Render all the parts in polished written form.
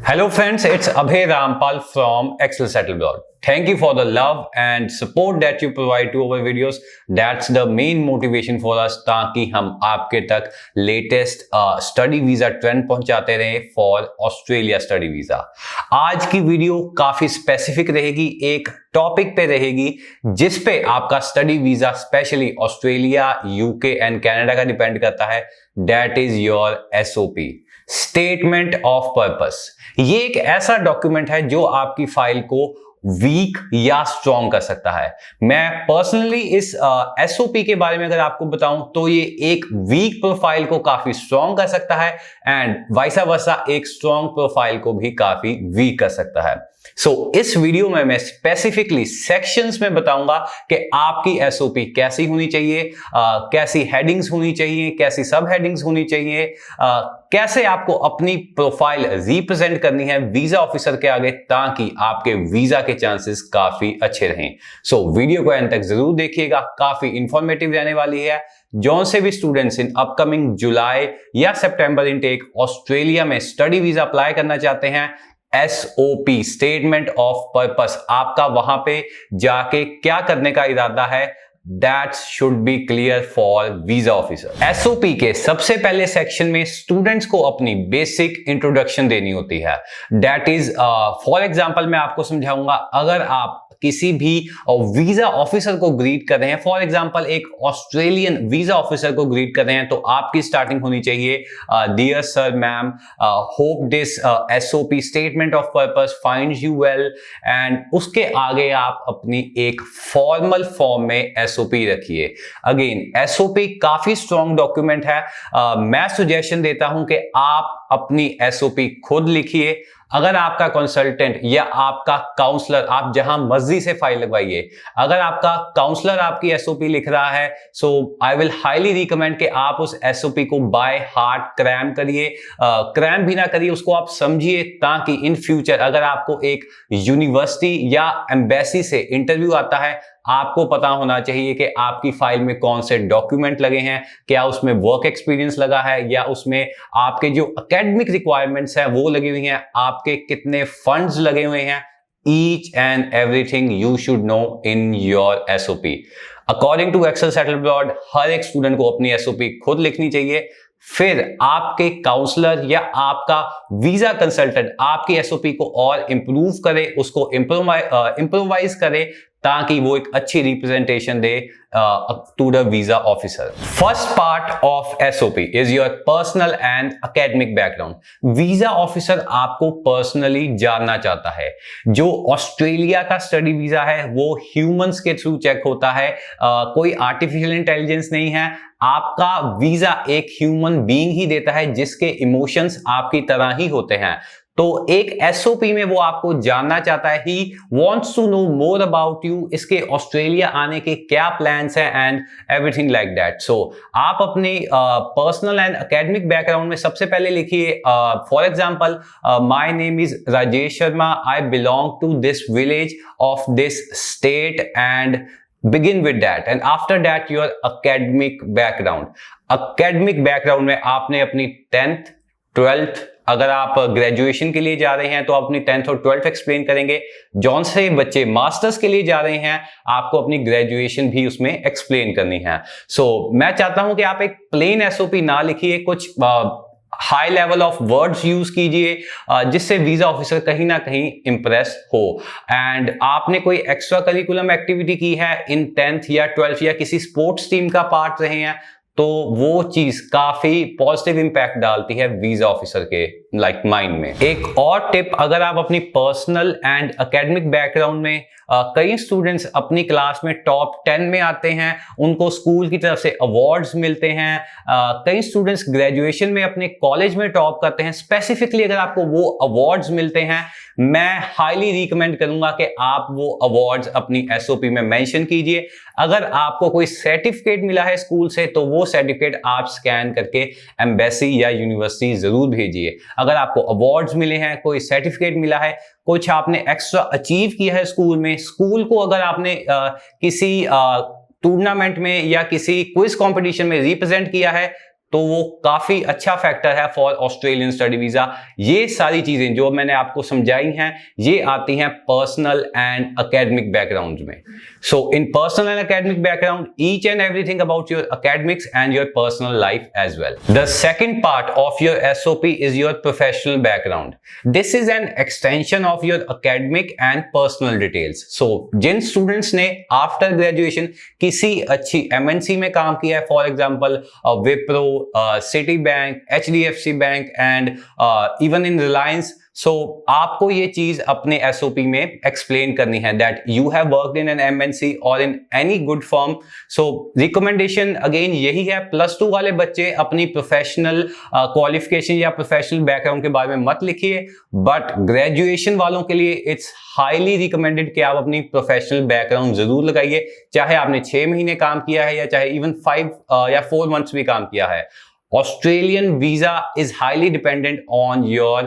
Hello friends, it's Abhay Rampal from Excel Settle Blog. Thank you for the love and support that you provide to our videos. That's the main motivation for us ताकि हम आपके तक latest study visa trend पहुंचाते रहे for Australia study visa. आज की video काफी specific रहेगी, एक टॉपिक पे रहेगी जिस पे आपका study visa specially Australia, UK and Canada का डिपेंड करता है। That is your SOP, statement of purpose. ये एक ऐसा डॉक्यूमेंट है जो आपकी फाइल को वीक या स्ट्रॉन्ग कर सकता है। मैं पर्सनली इस एसओपी के बारे में अगर आपको बताऊं तो ये एक वीक प्रोफाइल को काफी स्ट्रॉन्ग कर सकता है एंड वाइसा वर्सा एक स्ट्रॉन्ग प्रोफाइल को भी काफी वीक कर सकता है। इस वीडियो में मैं स्पेसिफिकली सेक्शंस में बताऊंगा कि आपकी एसओपी कैसी होनी चाहिए, कैसी हेडिंग्स होनी चाहिए, कैसी सब हेडिंग्स होनी चाहिए, कैसे आपको अपनी प्रोफाइल रिप्रेजेंट करनी है वीजा ऑफिसर के आगे ताकि आपके वीजा के चांसेस काफी अच्छे रहें। वीडियो को एंड तक जरूर देखिएगा, काफी इंफॉर्मेटिव रहने वाली है। जौन से भी स्टूडेंट्स इन अपकमिंग जुलाई या सितंबर इनटेक ऑस्ट्रेलिया में स्टडी वीजा अप्लाई करना चाहते हैं, एसओपी स्टेटमेंट ऑफ पर्पस आपका वहां पे जाके क्या करने का इरादा है, that should be clear for visa officer. SOP के सबसे पहले सेक्शन में स्टूडेंट्स को अपनी बेसिक इंट्रोडक्शन देनी होती है। दैट इज फॉर एग्जांपल मैं आपको समझाऊंगा, अगर आप किसी भी वीजा ऑफिसर को ग्रीट कर रहे हैं, फॉर एग्जांपल एक ऑस्ट्रेलियन वीजा ऑफिसर को ग्रीट कर रहे हैं, तो आपकी स्टार्टिंग होनी चाहिए dear sir ma'am, hope this SOP statement of purpose finds you well, and उसके आगे आप अपनी एक फॉर्मल फॉर्म में एसओपी रखिए। अगेन एसओपी काफी स्ट्रॉन्ग डॉक्यूमेंट है। मैं सुजेशन देता हूं कि आप अपनी एसओपी खुद लिखिए। अगर आपका कंसल्टेंट या आपका काउंसलर, आप जहां मर्जी से फाइल लगवाइए, अगर आपका काउंसलर आपकी एसओपी लिख रहा है, सो आई विल हाईली रिकमेंड कि आप उस एसओपी को बाय हार्ट क्रैम करिए। क्रैम भी ना करिए, उसको आप समझिए ताकि इन फ्यूचर अगर आपको एक यूनिवर्सिटी या एम्बेसी से इंटरव्यू आता है, आपको पता होना चाहिए कि आपकी फाइल में कौन से डॉक्यूमेंट लगे हैं, क्या उसमें वर्क एक्सपीरियंस लगा है या उसमें आपके जो एकेडमिक रिक्वायरमेंट्स हैं वो लगी हुई हैं, आपके कितने फंड्स लगे हुए हैं। Each and everything you should know in your SOP. According to excel settle blog, हर एक स्टूडेंट को अपनी एसओपी खुद लिखनी चाहिए। फिर आपके काउंसलर या आपका वीजा कंसल्टेंट आपकी एसओपी को और इंप्रूव करे, उसको इंप्रोवाइज करे ताकि वो एक अच्छी रिप्रेजेंटेशन दे to the visa officer. First part of SOP is your personal and academic background. Visa officer आपको पर्सनली जानना चाहता है। जो ऑस्ट्रेलिया का स्टडी वीजा है वो ह्यूमंस के थ्रू चेक होता है, कोई आर्टिफिशियल इंटेलिजेंस नहीं है। आपका वीजा एक ह्यूमन बीइंग ही देता है जिसके इमोशंस आपकी तरह ही होते हैं। तो एक एसओपी में वो आपको जानना चाहता है, he wants to know more about you, इसके ऑस्ट्रेलिया आने के क्या प्लान्स हैं and everything like that. So आप अपने पर्सनल एंड एकेडमिक बैकग्राउंड में सबसे पहले लिखिए, for example my name is Rajesh Sharma, I belong to this village of this state and begin with that, and after that your academic background। academic background में आपने अपनी 10th 12th, अगर आप graduation के लिए जा रहे हैं तो अपनी 10th और 12th एक्सप्लेन करेंगे। जौन से बच्चे मास्टर्स के लिए जा रहे हैं आपको अपनी ग्रेजुएशन भी उसमें एक्सप्लेन करनी है। मैं चाहता हूं कि आप एक प्लेन एसओपी ना लिखिए, कुछ high level of words use कीजिए जिससे वीजा ऑफिसर कहीं ना कहीं इंप्रेस हो। एंड आपने कोई एक्स्ट्रा करिकुलम एक्टिविटी की है इन 10th या 12th या किसी स्पोर्ट्स टीम का पार्ट रहे हैं, तो वो चीज काफी पॉजिटिव इंपैक्ट डालती है वीजा ऑफिसर के माइंड में। एक और टिप, अगर आप अपनी पर्सनल एंड एकेडमिक बैकग्राउंड में कई स्टूडेंट्स अपनी क्लास में टॉप 10 में आते हैं, उनको स्कूल की तरफ से अवार्ड्स मिलते हैं, कई स्टूडेंट्स ग्रेजुएशन में अपने कॉलेज में टॉप करते हैं। स्पेसिफिकली अगर आपको वो अवार्ड्स मिलते हैं, मैं हाईली रिकमेंड करूंगा कि आप वो अवार्ड्स अपनी एसओपी में मेंशन कीजिए। अगर आपको कोई सर्टिफिकेट मिला है स्कूल से तो वो सर्टिफिकेट आप स्कैन करके एम्बेसी या यूनिवर्सिटी जरूर भेजिए। अगर आपको अवार्ड्स मिले हैं, कोई सर्टिफिकेट मिला है, कुछ आपने एक्स्ट्रा अचीव किया है स्कूल में, स्कूल को अगर आपने किसी टूर्नामेंट में या किसी क्विज कंपटीशन में रिप्रेजेंट किया है, तो वो काफी अच्छा फैक्टर है फॉर ऑस्ट्रेलियन स्टडी वीजा। ये सारी चीजें जो मैंने आपको समझाई हैं ये आती हैं पर्सनल एंड एकेडमिक बैकग्राउंड में। So in personal and academic background each and everything about your academics and your personal life as well. The second part of your SOP is your professional background. This is an extension of your academic and personal details. So जिन students ने after graduation किसी अच्छी MNC में काम किया है, for example Wipro, Citi bank, HDFC bank and even in Reliance, so आपको ये चीज अपने एसओपी में एक्सप्लेन करनी है that you have worked in an MNC और in any good firm. So recommendation again यही है, +2 वाले बच्चे अपनी प्रोफेशनल क्वालिफिकेशन या प्रोफेशनल बैकग्राउंड के बारे में मत लिखिए, बट ग्रेजुएशन वालों के लिए इट्स हाईली रिकमेंडेड कि आप अपनी प्रोफेशनल बैकग्राउंड जरूर लगाइए, चाहे आपने 6 महीने काम किया है या चाहे इवन 5 या 4 मंथ्स भी काम किया है। Australian visa is highly dependent on your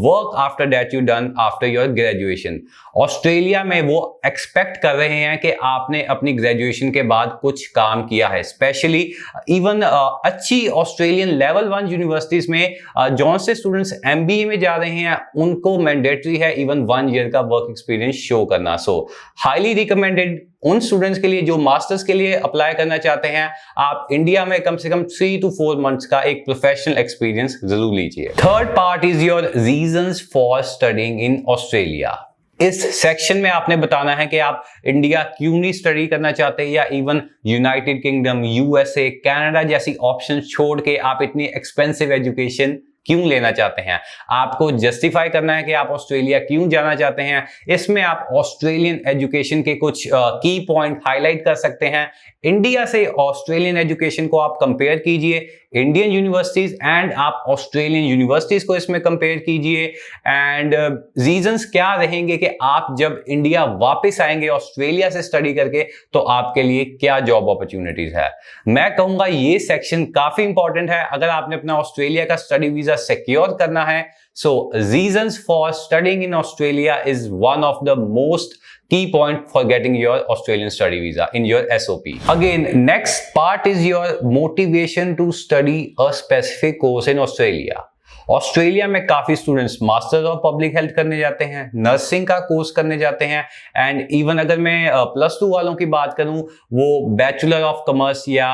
work after that you done after your graduation. Australia में वो एक्सपेक्ट कर रहे हैं कि आपने अपनी ग्रेजुएशन के बाद कुछ काम किया है, स्पेशली इवन अच्छी ऑस्ट्रेलियन लेवल 1 यूनिवर्सिटीज में जौन से स्टूडेंट्स एमबीए में जा रहे हैं उनको मैंडेटरी है इवन 1 ईयर का वर्क एक्सपीरियंस शो करना। सो हाईली रिकमेंडेड उन स्टूडेंट्स के लिए जो मास्टर्स के लिए अप्लाई करना चाहते हैं, आप इंडिया में कम से कम 3 to 4 मंथ्स का एक प्रोफेशनल एक्सपीरियंस जरूर लीजिए। Third part is your reasons for studying in Australia. इस सेक्शन में आपने बताना है कि आप इंडिया क्यों नहीं स्टडी करना चाहते या even United kingdom, USA, Canada जैसी ऑप्शन छोड़ के आप इतनी एक्सपेंसिव एजुकेशन क्यों लेना चाहते हैं। आपको जस्टिफाई करना है कि आप ऑस्ट्रेलिया क्यों जाना चाहते हैं। इसमें आप ऑस्ट्रेलियन एजुकेशन के कुछ की पॉइंट हाईलाइट कर सकते हैं। इंडिया से ऑस्ट्रेलियन एजुकेशन को आप कंपेयर कीजिए, इंडियन यूनिवर्सिटीज एंड आप ऑस्ट्रेलियन यूनिवर्सिटीज को इसमें कंपेयर कीजिए, एंड रीजंस क्या रहेंगे कि आप जब इंडिया वापस आएंगे ऑस्ट्रेलिया से स्टडी करके तो आपके लिए क्या जॉब अपॉर्चुनिटीज है। मैं कहूंगा ये सेक्शन काफी इंपॉर्टेंट है अगर आपने अपना ऑस्ट्रेलिया का स्टडी वीजा सिक्योर करना है। So reasons for studying in Australia is one of the most key point for getting your Australian study visa in your SOP. Again, next part is your motivation to study a specific course in Australia. Australia में काफी students masters of public health करने जाते हैं, nursing का course करने जाते हैं, and even अगर मैं +2 वालों की बात करूं वो बैचलर ऑफ कॉमर्स या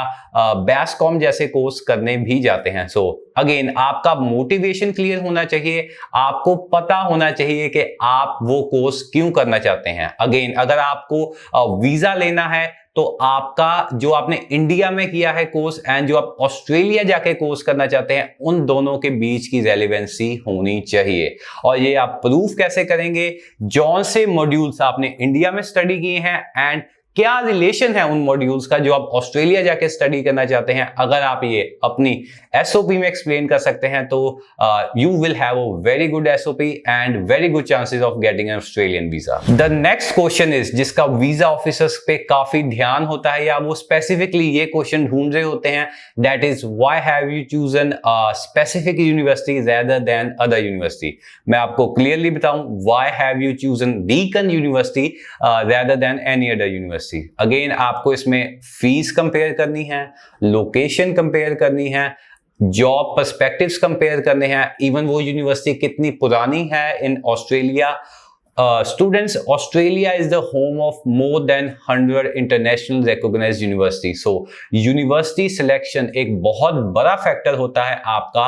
बैसकॉम जैसे कोर्स करने भी जाते हैं। सो अगेन आपका मोटिवेशन क्लियर होना चाहिए, आपको पता होना चाहिए कि आप वो कोर्स क्यों करना चाहते हैं। अगेन अगर आपको वीजा लेना है तो आपका जो आपने इंडिया में किया है कोर्स एंड जो आप ऑस्ट्रेलिया जाके कोर्स करना चाहते हैं उन दोनों के बीच की रेलेवेंसी होनी चाहिए। और ये आप प्रूफ कैसे करेंगे, जौन से मॉड्यूल्स आपने इंडिया में स्टडी किए हैं एंड क्या रिलेशन है उन मॉड्यूल्स का जो आप ऑस्ट्रेलिया जाके स्टडी करना चाहते हैं। अगर आप ये अपनी एसओपी में एक्सप्लेन कर सकते हैं तो you will have a very good SOP and very good chances of getting an Australian visa. The next question is जिसका वीजा ऑफिसर्स पे काफी ध्यान होता है या वो स्पेसिफिकली ये क्वेश्चन ढूंढ रहे होते हैं, that is why have you chosen specific university rather than other university. मैं आपको क्लियरली बताऊं, why have you chosen Deakin university rather than any other university. Again आपको इसमें फीस कंपेयर करनी है, लोकेशन कंपेयर करनी है, जॉब पर्सपेक्टिव्स कंपेयर करने हैं, इवन वो यूनिवर्सिटी कितनी पुरानी है in Australia. Students, Australia is the home of more than 100 international recognized universities. So, university selection एक बहुत बड़ा फैक्टर होता है आपका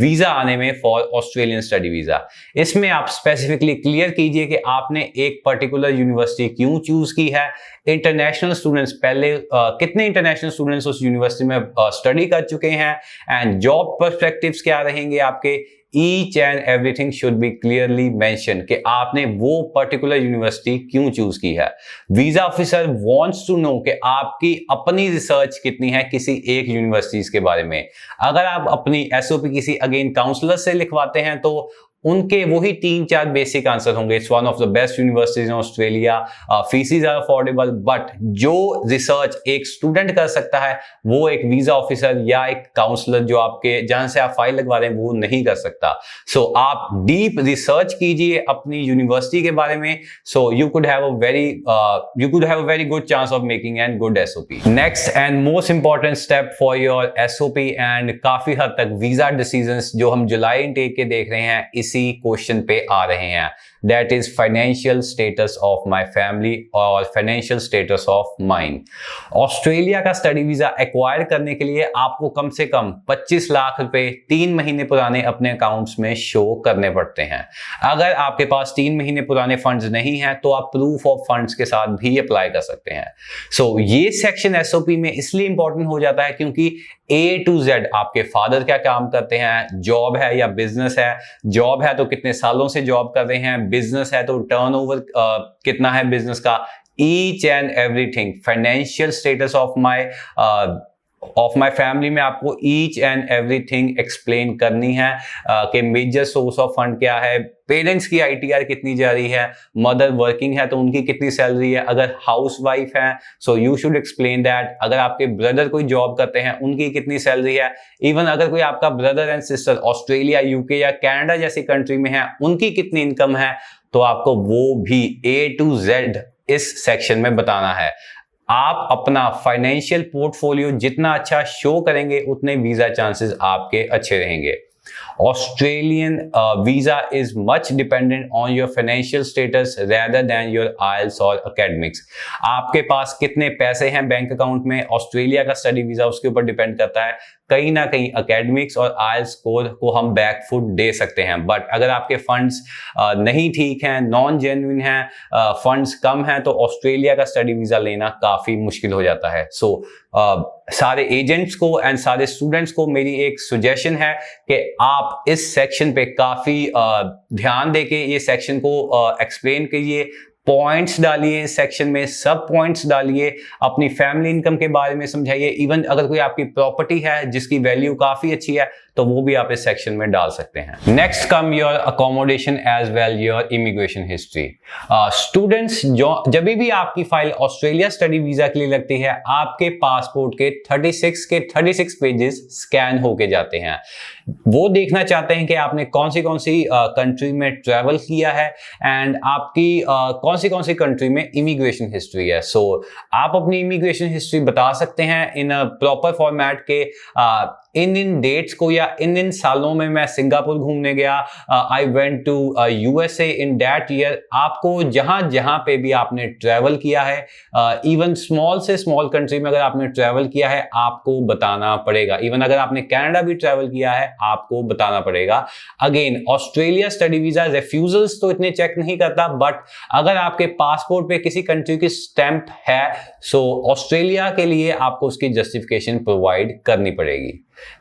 वीजा आने में फॉर ऑस्ट्रेलियन स्टडी वीजा। इसमें आप स्पेसिफिकली क्लियर कीजिए कि आपने एक पर्टिकुलर यूनिवर्सिटी क्यों चूज की है, इंटरनेशनल स्टूडेंट्स पहले कितने इंटरनेशनल स्टूडेंट्स उस यूनिवर्सिटी में स्टडी कर चुके हैं, एंड जॉब पर्सपेक्टिव्स क्या रहेंगे आपके। Each and everything should be clearly mentioned कि आपने वो पर्टिकुलर यूनिवर्सिटी क्यों चूज की है। Visa officer wants to know कि आपकी अपनी रिसर्च कितनी है किसी एक यूनिवर्सिटीज के बारे में। अगर आप अपनी एसओपी किसी अगेन काउंसलर से लिखवाते हैं तो उनके वही 3-4 बेसिक आंसर होंगे। It's one of the best universities in Australia, fees are affordable, but जो रिसर्च एक स्टूडेंट कर सकता है वो एक वीजा ऑफिसर या एक काउंसलर जो आपके जहां से आप फाइल लगवा रहे हैं वो नहीं कर सकता। सो आप डीप रिसर्च कीजिए अपनी यूनिवर्सिटी के बारे में, so you could have a very good chance of making an good SOP. Next and most important step for your SOP and काफी हद तक वीजा डिसीजंस जो हम जुलाई इनटेक के देख रहे हैं इसी क्वेश्चन पे आ रहे हैं, that is financial status of my family और financial status of mine. Australia का स्टडी वीजा एक्वायर करने के लिए आपको कम से कम 25 लाख रुपए 3 महीने पुराने अपने अकाउंट्स में शो करने पड़ते हैं। अगर आपके पास 3 महीने पुराने फंड्स नहीं हैं तो आप प्रूफ ऑफ फंड्स के साथ भी अप्लाई कर सकते हैं। सो ये सेक्शन एसओपी में इसलिए इंपॉर्टेंट हो जाता है क्योंकि A to Z आपके फादर क्या काम करते हैं, जॉब है या बिजनेस है, जॉब है तो कितने सालों से जॉब कर रहे हैं, बिजनेस है तो टर्नओवर कितना है बिजनेस का, each and everything. Financial status of my family में आपको ईच एंड एवरीथिंग एक्सप्लेन करनी है कि मेजर सोर्स ऑफ फंड क्या है, पेरेंट्स की आईटीआर कितनी जा रही है, मदर वर्किंग है तो उनकी कितनी सैलरी है, अगर हाउस वाइफ है so you should explain that, अगर आपके ब्रदर कोई जॉब करते हैं उनकी कितनी सैलरी है, इवन अगर कोई आपका brother and sister Australia, UK या कनाडा जैसी कंट्री में है उनकी कितनी इनकम है, तो आपको वो भी A to Z इस सेक्शन में बताना है। आप अपना फाइनेंशियल पोर्टफोलियो जितना अच्छा शो करेंगे उतने वीजा चांसेस आपके अच्छे रहेंगे। Australian visa is much dependent on your financial status rather than your IELTS और academics। आपके पास कितने पैसे हैं बैंक अकाउंट में, ऑस्ट्रेलिया का स्टडी वीजा उसके ऊपर डिपेंड करता है। कहीं ना कहीं एकेडमिक्स और IELTS स्कोर को हम बैक फुट दे सकते हैं, बट अगर आपके फंड्स नहीं ठीक हैं, नॉन जेन्युइन हैं, फंड्स कम हैं, तो ऑस्ट्रेलिया का स्टडी वीजा लेना काफी मुश्किल हो जाता है। सो सारे एजेंट्स को एंड सारे स्टूडेंट्स को मेरी एक सजेशन है कि आप इस सेक्शन पे काफी ध्यान देके ये सेक्शन को एक्सप्लेन कीजिए, पॉइंट्स डालिए सेक्शन में, सब पॉइंट्स डालिए, अपनी फैमिली इनकम के बारे में समझाइए, इवन अगर कोई आपकी प्रॉपर्टी है जिसकी वैल्यू काफी अच्छी है तो वो भी आप इस सेक्शन में डाल सकते हैं। Next come your accommodation as well your immigration history. Students जब भी आपकी फाइल ऑस्ट्रेलिया स्टडी वीजा के लिए लगती है आपके पासपोर्ट के 36 पेजेस स्कैन होके जाते हैं। वो देखना चाहते हैं कि आपने कौन सी कंट्री में ट्रैवल किया है एंड आपकी कौन सी कंट्री में इमिग्रेशन हिस्ट्री है। सो आप अपनी इमिग्रेशन हिस्ट्री बता सकते हैं इन प्रॉपर फॉर्मेट के इन डेट्स को, या इन सालों में मैं सिंगापुर घूमने गया, I went to USA in that year. आपको जहां पे भी आपने ट्रैवल किया है, इवन स्मॉल से स्मॉल कंट्री में अगर आपने ट्रैवल किया है आपको बताना पड़ेगा। इवन अगर आपने कनाडा भी ट्रैवल किया है आपको बताना पड़ेगा। अगेन ऑस्ट्रेलिया स्टडी वीजा रेफ्यूजल्स तो इतने चेक नहीं करता, बट अगर आपके पासपोर्ट पे किसी कंट्री की स्टैंप है सो ऑस्ट्रेलिया के लिए आपको उसकी जस्टिफिकेशन प्रोवाइड करनी पड़ेगी।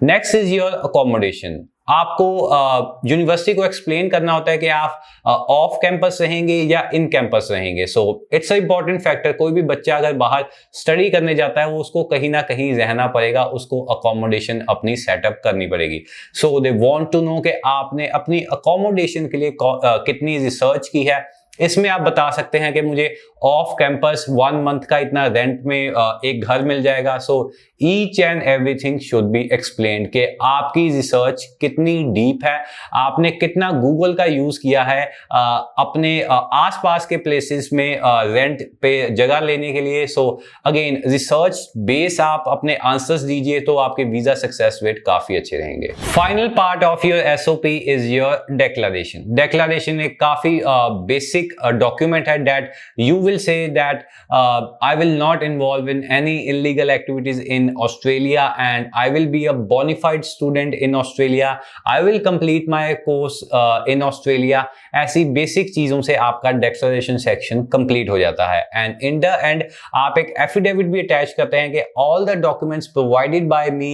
Next is your accommodation. आपको यूनिवर्सिटी को एक्सप्लेन करना होता है कि आप ऑफ कैंपस रहेंगे या इन कैंपस रहेंगे। So it's a important factor. कोई भी बच्चा अगर बाहर स्टडी करने जाता है वो उसको कहीं ना कहीं रहना पड़ेगा, उसको अकोमोडेशन अपनी सेटअप करनी पड़ेगी। सो दे वांट टू नो कि आपने अपनी अकोमोडेशन के लिए कितनी रिसर्च की है। इसमें आप बता सकते हैं कि मुझे ऑफ कैंपस 1 मंथ का इतना रेंट में एक घर मिल जाएगा। So each and everything should be explained कि आपकी रिसर्च कितनी डीप है, आपने कितना गूगल का यूज किया है अपने आसपास के प्लेसेस में रेंट पे जगह लेने के लिए। सो अगेन रिसर्च बेस आप अपने आंसर्स दीजिए तो आपके वीजा सक्सेस रेट काफी अच्छे रहेंगे। Final part of your SOP is your declaration. Declaration एक काफी बेसिक document है that you will say that I will not involve in any illegal activities in Australia and I will be a bona fide student in Australia. I will complete my course in Australia. ऐसी basic चीजों से आपका declaration section complete हो जाता है and in the end आप एक affidavit भी अटैच करते हैं कि all the documents provided by me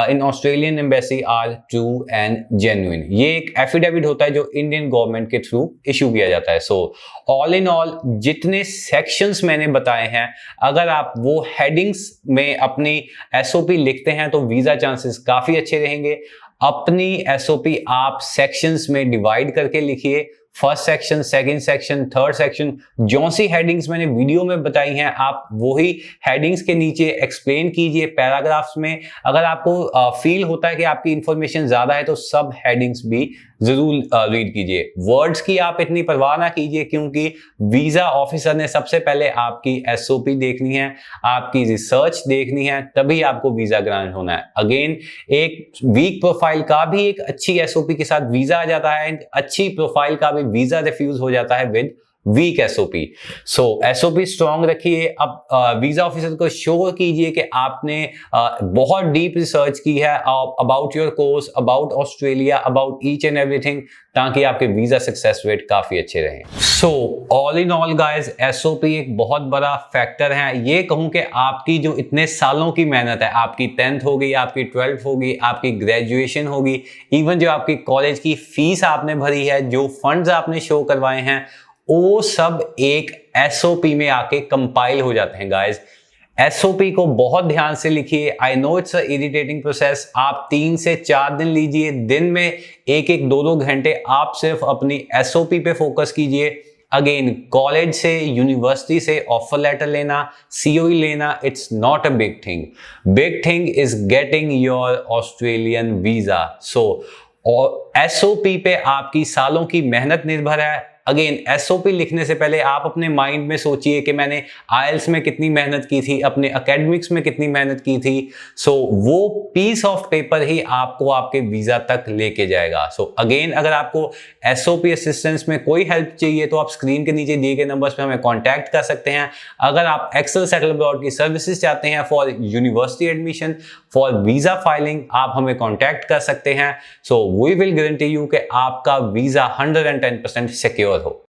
in Australian embassy are true and genuine. ये एक एफिडेविट होता है जो इंडियन गवर्नमेंट के थ्रू इशू किया जाता है। सो ऑल इन ऑल जितने सेक्शंस मैंने बताए हैं अगर आप वो हेडिंग्स में अपनी एसओपी लिखते हैं तो वीजा चांसेस काफी अच्छे रहेंगे। अपनी एसओपी आप सेक्शंस में डिवाइड करके लिखिए। First section, second section, third section, जो सी हेडिंग्स मैंने वीडियो में बताई हैं आप वही हेडिंग्स के नीचे एक्सप्लेन कीजिए पैराग्राफ्स में। अगर आपको फील होता है कि आपकी इंफॉर्मेशन ज्यादा है तो सब हेडिंग्स भी जरूर रीड कीजिए। वर्ड्स की आप इतनी परवाह ना कीजिए, क्योंकि वीजा ऑफिसर ने सबसे पहले आपकी एसओपी देखनी है, आपकी रिसर्च देखनी है, तभी आपको वीजा ग्रांट होना है। अगेन, एक वीक प्रोफाइल का भी एक अच्छी एसओपी के साथ वीजा आ जाता है, अच्छी प्रोफाइल का भी वीजा रिफ्यूज हो जाता है with weak SOP. So SOP strong रखिए। अब वीजा ऑफिसर को शो कीजिए कि आपने बहुत डीप रिसर्च की है about your course, about Australia, about each and everything, ताकि आपके वीजा सक्सेस रेट काफी अच्छे रहें। सो all in all guys, SOP एक बहुत बड़ा फैक्टर है। ये कहूं कि आपकी जो इतने सालों की मेहनत है, आपकी 10th होगी, आपकी 12th होगी, आपकी ग्रेजुएशन होगी, इवन जो आपकी कॉलेज की फीस आपने भरी है, जो फंड्स आपने शो करवाए हैं, वो सब एक एसओपी में आके कंपाइल हो जाते हैं गाइस। एसओपी को बहुत ध्यान से लिखिए। I know it's a irritating process. आप 3 से 4 दिन लीजिए, दिन में 1-1, 2-2 घंटे आप सिर्फ अपनी एसओपी पे फोकस कीजिए। अगेन, कॉलेज से, यूनिवर्सिटी से ऑफर लेटर लेना, सीओई लेना, it's not a big thing. Big thing is getting your Australian visa. So SOP पे आपकी सालों की मेहनत निर्भर है। अगेन, एसओपी लिखने से पहले आप अपने माइंड में सोचिए कि मैंने आईएलटीएस में कितनी मेहनत की थी, अपने एकेडमिक्स में कितनी मेहनत की थी। सो वो पीस ऑफ पेपर ही आपको आपके वीजा तक लेके जाएगा। सो अगेन, अगर आपको एसओपी असिस्टेंस में कोई हेल्प चाहिए तो आप स्क्रीन के नीचे दिए गए नंबर्स पे हमें कांटेक्ट कर सकते हैं। अगर आप एक्सेल सेटल अब्रॉड की सर्विसेज चाहते हैं for university admission, for visa filing, आप हमें कांटेक्ट कर सकते हैं। So we will guarantee you कि आपका वीजा 110% सिक्योर हो।